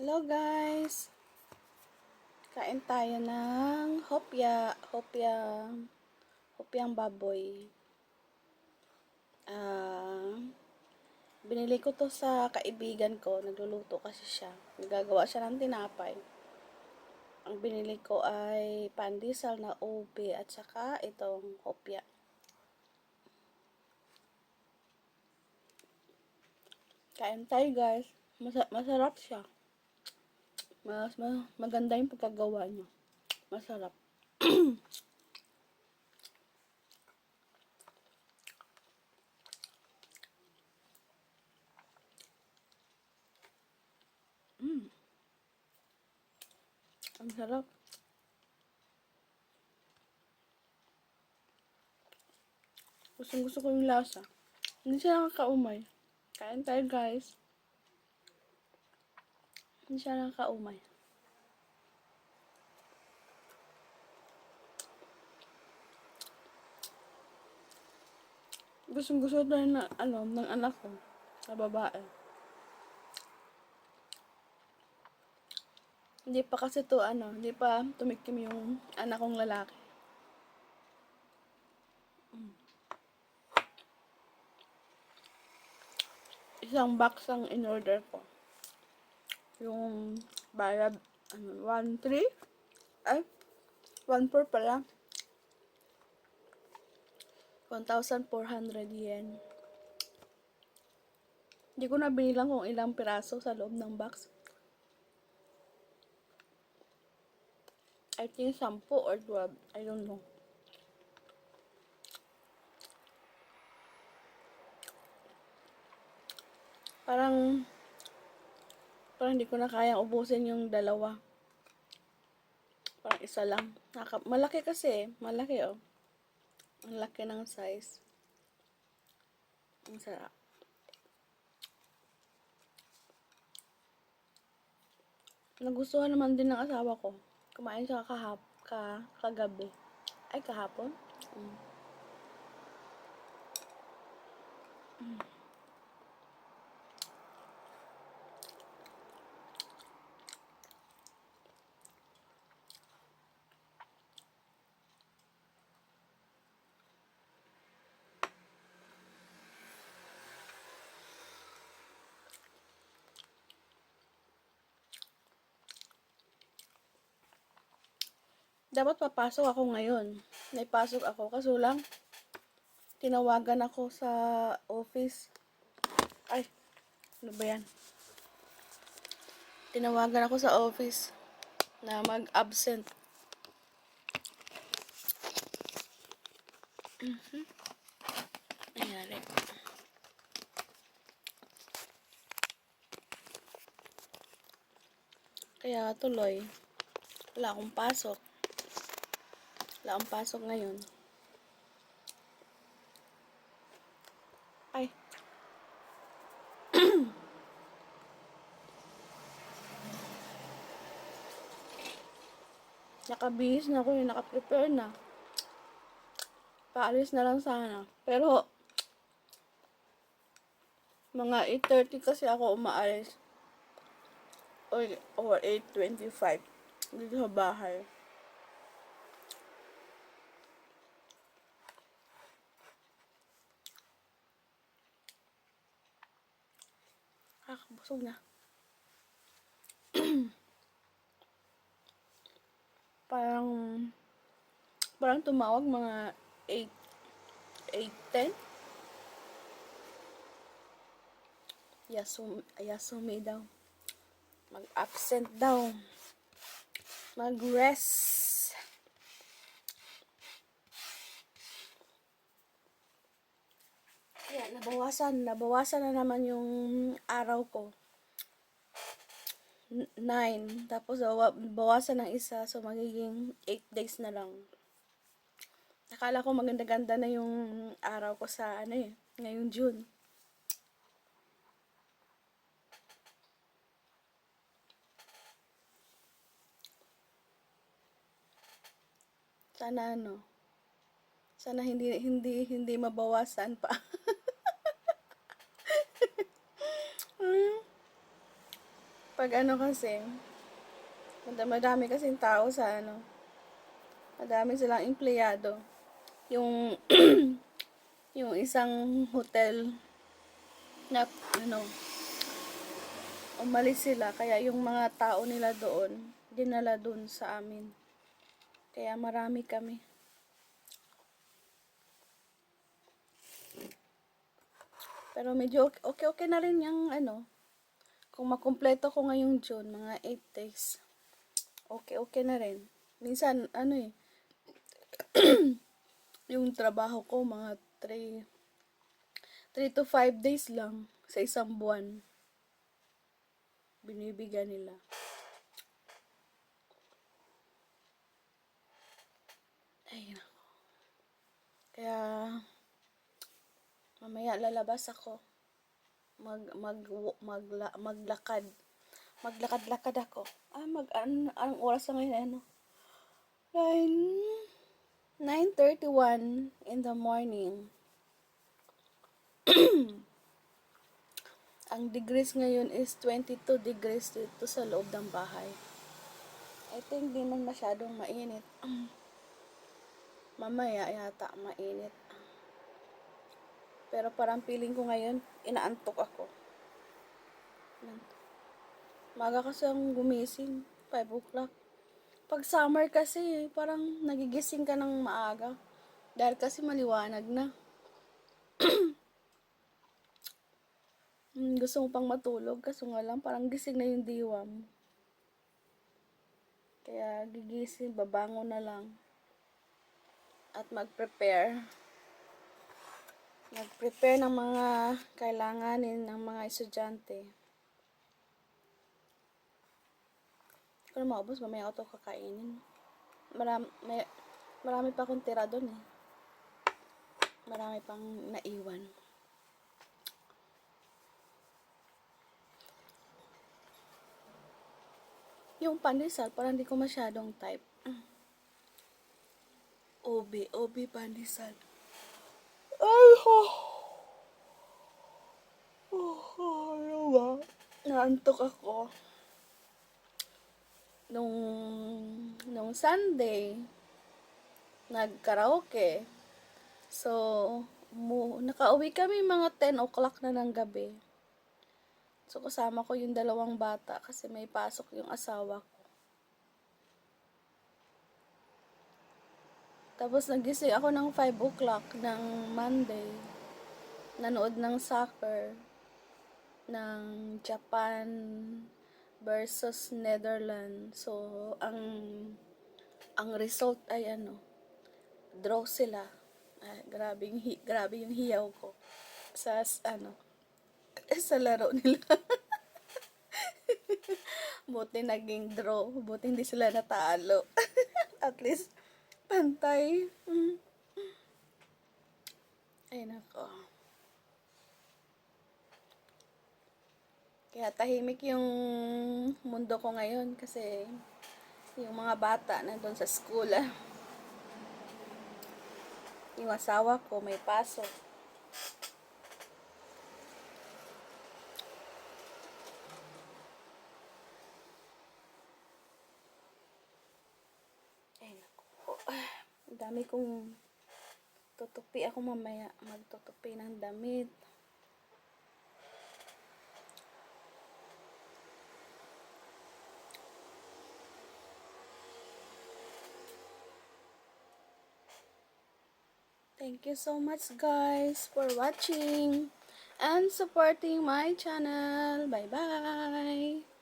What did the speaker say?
Hello guys! Kain tayo ng hopyang baboy. Binili ko to sa kaibigan ko. Nagluluto kasi siya. Nagagawa siya ng tinapay. Ang binili ko ay pandesal na ube at saka itong hopya. Kain tayo guys. Masarap siya. Maganda yung pagkagawa niya. Masarap. Ang sarap. Gusto ko yung lasa. Hindi siya nakakaumay. Kain tayo guys. Hindi siya nakakaumay. Gusto tayo na, ng anak ko. Na babae. Hindi pa kasi to, hindi pa tumikim yung anak kong lalaki. Isang box ang in-order ko. Yung bayad, 1.3? Ay, 1.4 pala. 1,400 yen. Hindi ko na binilang kung ilang piraso sa loob ng box. I think 10 or 12. I don't know. Parang hindi ko na kayang ubusin yung dalawa. Parang isa lang. Malaki kasi. Malaki oh. Ang laki ng size. Ang sarap. Nagustuhan naman din ng asawa ko. Kumain siya kagabi. Ay, kahapon? Dapat papasok ako ngayon. Naipasok ako. Kaso lang, tinawagan ako sa office. Ay, ano ba yan? Tinawagan ako sa office na mag-absent. Nangyari. Kaya tuloy, wala akong pasok. Wala akong pasok ngayon. Ay. Nakabihis na ako, nakaprepare na. Paalis na lang sana. Pero, mga 8:30 kasi ako umaalis. Or 8:25. Dito sa bahay. Busog na. Parang tumawag mga 8:10. Yasumi daw. Mag-absent daw. Mag-rest. Kaya nabawasan na naman yung araw ko. 9. Tapos bawasan ng isa. So magiging 8 days na lang. Akala ko maganda-ganda na yung araw ko sa ngayong June. Sana hindi mabawasan pa. Pag ano kasi, madami kasing tao sa ano, madami silang empleyado. Yung, yung isang hotel na, ano, umalis sila, kaya yung mga tao nila doon, dinala doon sa amin. Kaya marami kami. Pero medyo okay na rin yung ano, kung makumpleto ko ngayong June, mga 8 days. Okay na rin. Minsan, ano eh, yung trabaho ko, mga 3 to 5 days lang sa isang buwan. Binibigyan nila. Ay, kaya, mamaya lalabas ako. Maglakad. Maglakad-lakad ako. Anong oras na ngayon, ano? 9:31 in the morning. Ang degrees ngayon is 22 degrees dito sa loob ng bahay. I think di man masyadong mainit. Mamaya yata mainit. Pero parang feeling ko ngayon, inaantok ako. Maga kasi ang gumising, 5 o'clock. Pag summer kasi, parang nagigising ka ng maaga. Dahil kasi maliwanag na. Gusto mo pang matulog, kaso nga lang, parang gising na yung diwa mo. Kaya gigising, babangon na lang. At mag-prepare ng mga kailanganin ng mga estudyante. Hindi ko na maubos, mamaya ako ito kakainin. Marami pa akong tira doon eh. Marami pang naiwan. Yung pandesal, parang hindi ko masyadong type. OB pandesal. Ay, ano ba? Naantok ako. Nung Sunday, nag-karaoke. So, nakauwi kami mga 10 o'clock na ng gabi. So, kasama ko yung 2 bata kasi may pasok yung asawa ko. Tapos, nagising ako ng 5 o'clock ng Monday. Nanood ng soccer ng Japan versus Netherlands. So, ang result ay draw sila. Grabe yung hiyaw ko sa sa laro nila. Buti naging draw. Buti hindi sila natalo. At least, pantay. Ay, nako. Kaya tahimik yung mundo ko ngayon kasi yung mga bata nandun sa school. Yung asawa ko may pasok. Ay, naku. Ang dami kong tutupi ako mamaya. Magtutupi ng damit. Thank you so much guys for watching and supporting my channel. Bye bye!